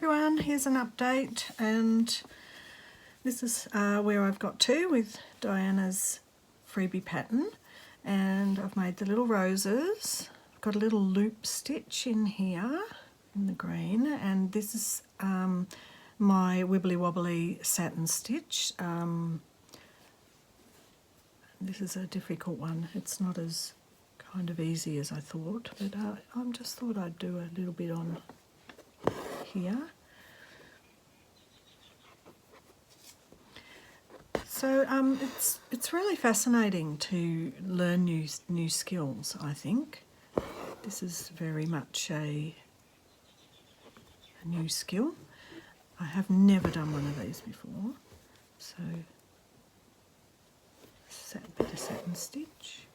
everyone, here's an update, and this is where I've got to with Diana's freebie pattern, and I've made the little roses. I've got a little loop stitch in here in the green, and this is my wibbly wobbly satin stitch. This is a difficult one. It's not as kind of easy as I thought, but I just thought I'd do a little bit on here. So it's really fascinating to learn new skills, I think. This is very much a new skill. I have never done one of these before, so a bit of satin stitch.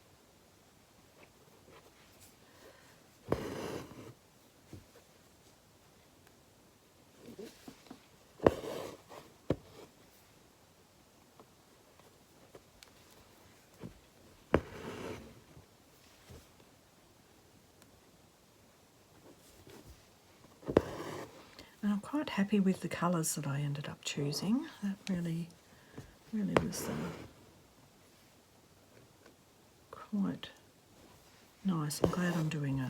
And I'm quite happy with the colours that I ended up choosing. That really was quite nice. I'm glad I'm doing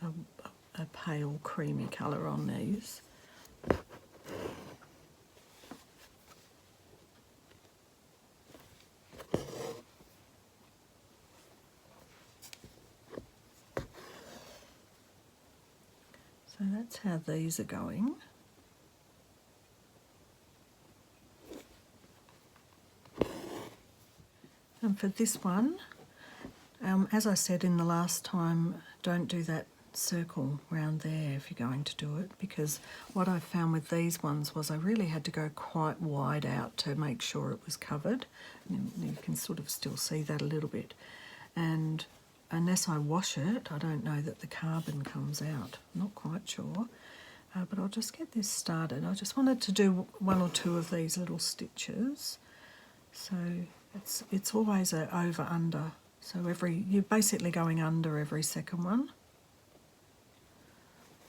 a pale creamy colour on these. So that's how these are going. And for this one, as I said in the last time, don't do that circle round there if you're going to do it, because what I found with these ones was I really had to go quite wide out to make sure it was covered. You can sort of still see that a little bit. And unless I wash it, I don't know that the carbon comes out. I'm not quite sure. But I'll just get this started. I just wanted to do one or two of these little stitches. So it's always a over under. So you're basically going under every second one.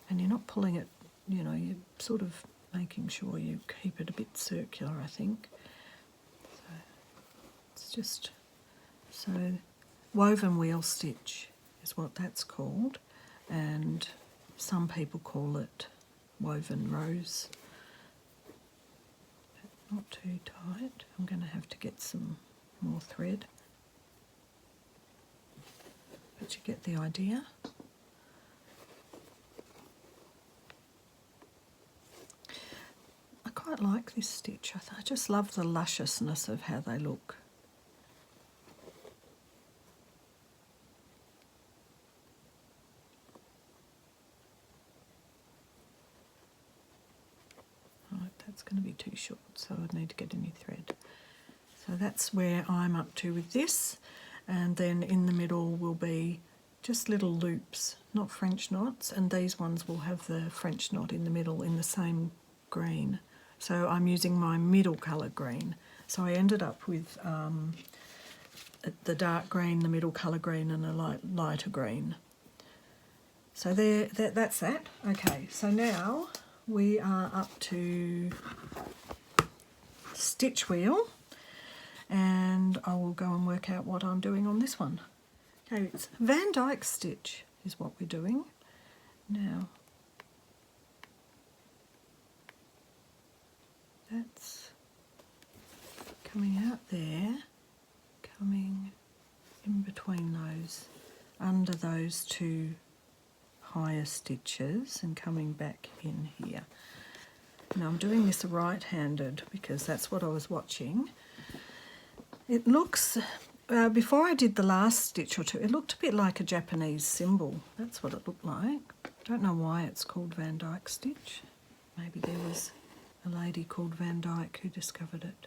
And you're not pulling it, you're sort of making sure you keep it a bit circular, I think. So it's just, so woven wheel stitch is what that's called, and some people call it woven rose. But not too tight. I'm going to have to get some more thread. But you get the idea. I quite like this stitch. I just love the lusciousness of how they look. Right, that's going to be too short, so I'd need to get a new thread. So that's where I'm up to with this. And then in the middle will be just little loops, not French knots, and these ones will have the French knot in the middle in the same green. So I'm using my middle colour green. So I ended up with the dark green, the middle colour green, and a lighter green. So that's that. Okay, so now we are up to stitch wheel, and I will go and work out what I'm doing on this one. Okay, it's Vandyke stitch is what we're doing now. That's coming out there, coming in between those, under those two higher stitches, and coming back in here. Now I'm doing this right-handed because that's what I was watching. It looks, before I did the last stitch or two, it looked a bit like a Japanese symbol. That's what it looked like. I don't know why it's called Vandyke stitch. Maybe there was a lady called Vandyke who discovered it.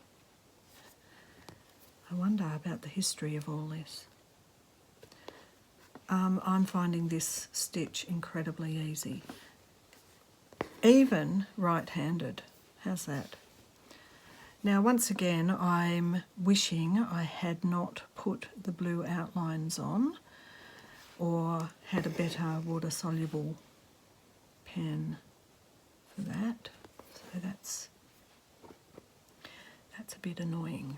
I wonder about the history of all this. I'm finding this stitch incredibly easy. Even right-handed. How's that? Now, once again, I'm wishing I had not put the blue outlines on or had a better water-soluble pen for that. bit annoying.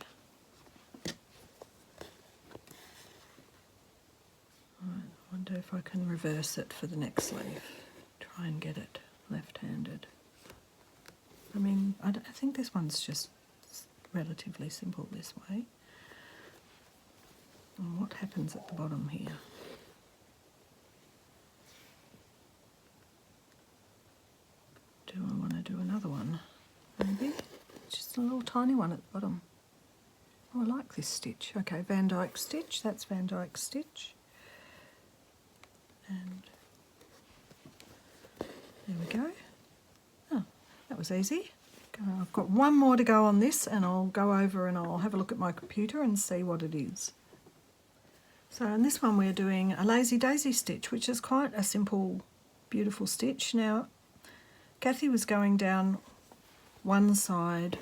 Right, I wonder if I can reverse it for the next sleeve. Try and get it left-handed. I mean, I think this one's just relatively simple this way. And what happens at the bottom here? Do I want to do another one? Maybe? Just a little tiny one at the bottom. Oh, I like this stitch. Okay, Vandyke stitch. That's Vandyke stitch. And there we go. Oh, that was easy. I've got one more to go on this, and I'll go over and I'll have a look at my computer and see what it is. So in this one we're doing a lazy daisy stitch, which is quite a simple, beautiful stitch. Now, Cathy was going down one side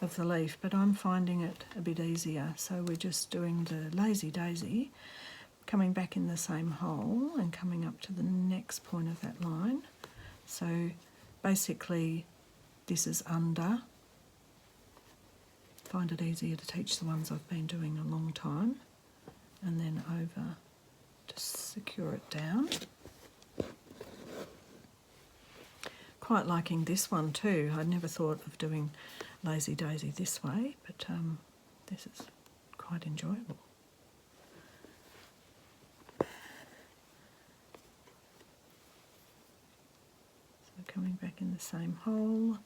of the leaf, but I'm finding it a bit easier. So we're just doing the lazy daisy, coming back in the same hole and coming up to the next point of that line. So basically this is under. Find it easier to teach the ones I've been doing a long time. And then over to secure it down. Quite liking this one too. I'd never thought of doing lazy daisy this way, but this is quite enjoyable. So coming back in the same hole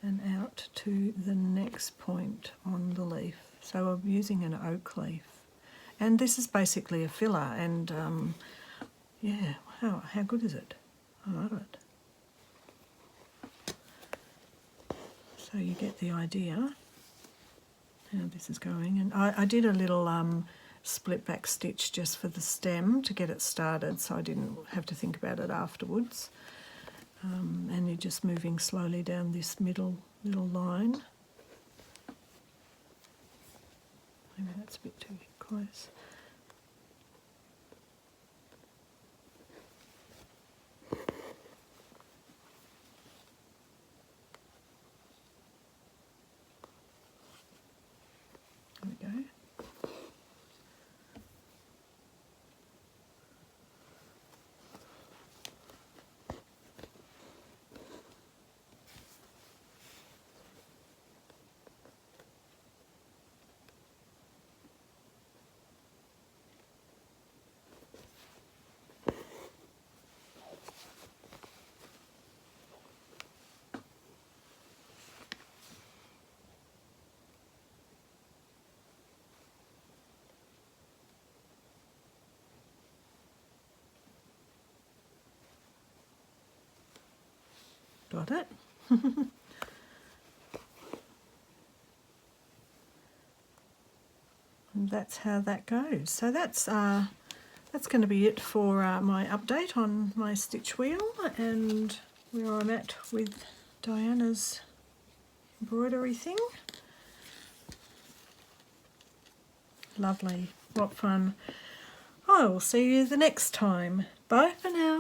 and out to the next point on the leaf. So I'm using an oak leaf. And this is basically a filler, and yeah, how good is it? I love it. So you get the idea how this is going. And I did a little split back stitch just for the stem to get it started, so I didn't have to think about it afterwards. And you're just moving slowly down this middle little line. Maybe that's a bit too close. There we go. Got it? And that's how that goes. So that's going to be it for my update on my stitch wheel and where I'm at with Diana's embroidery thing. Lovely. What fun. I will see you the next time. Bye for now.